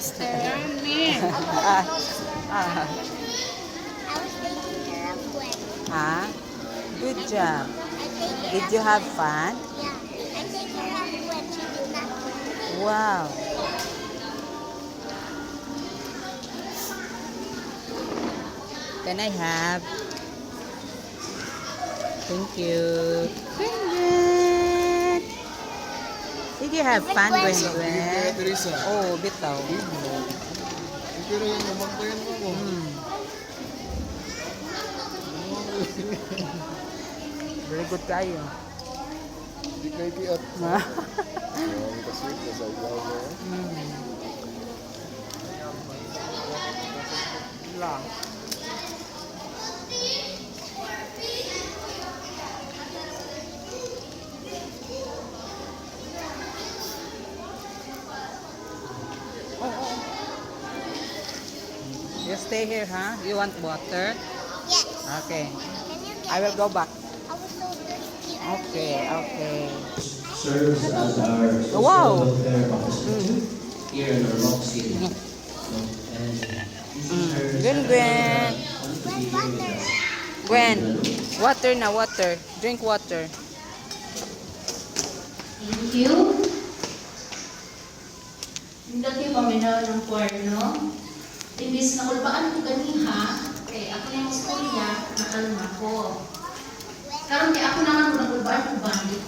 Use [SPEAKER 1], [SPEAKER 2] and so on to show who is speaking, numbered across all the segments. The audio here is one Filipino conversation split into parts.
[SPEAKER 1] Mr. Rami.
[SPEAKER 2] Ah,
[SPEAKER 3] I was taking care of Gwen.
[SPEAKER 2] ah, good job.
[SPEAKER 3] I take care
[SPEAKER 2] Did
[SPEAKER 3] of
[SPEAKER 2] you have
[SPEAKER 3] Gwen.
[SPEAKER 2] fun?
[SPEAKER 3] Yeah. I take care of Gwen. She did not cry.
[SPEAKER 2] Wow. Can I have? Thank you. Gwen. Did you have fun, Gwen? Gwen?
[SPEAKER 4] Teresa.
[SPEAKER 2] Oh, bitaw.
[SPEAKER 4] Pero yung namantayan mo mo.
[SPEAKER 2] Hmm. Very good tayo.
[SPEAKER 4] Hindi kayo kiat.
[SPEAKER 2] Ah.
[SPEAKER 4] Kasi nasa ilaw mo.
[SPEAKER 2] Lang. You stay here, huh? You want water?
[SPEAKER 3] Yes.
[SPEAKER 2] Okay.
[SPEAKER 3] Can you get
[SPEAKER 2] I will go back.
[SPEAKER 3] I was so thirsty.
[SPEAKER 2] Okay, okay.
[SPEAKER 5] Serves as our social
[SPEAKER 2] Wow.
[SPEAKER 5] welfare officer here in our Rock City. So, and this is her
[SPEAKER 2] Gwen, Gwen.
[SPEAKER 5] want to be here with us.
[SPEAKER 2] Gwen, water na, water. Drink water.
[SPEAKER 1] Thank you. Hindi kayo paminaw ng kwarno. Imbis na ulbaan ko ganiha, ako na yung istorya, naalala ako. Karon kaya ako naman kung nag-ulbaan ko bandit.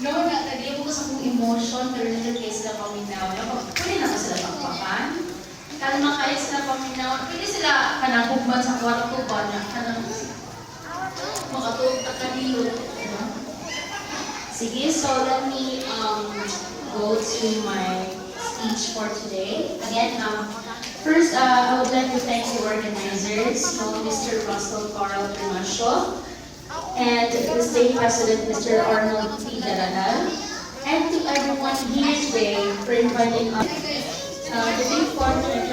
[SPEAKER 1] No, nagdali ko sa kong emotion, pero nagdali kayo sila paminaw. Pwede na ba sila pagpapan? Kalma kayo sila paminaw. Pwede sila kanakugman sa kwarto ba na kanang makatulog ka kanilo. Sige, so let me go to my speech for today. Again, first, I would like to thank the organizers, Mr. Russell Carl Primasio, and the state president, Mr. Arnold P. Daradal, and to everyone here today for inviting us. The big part of the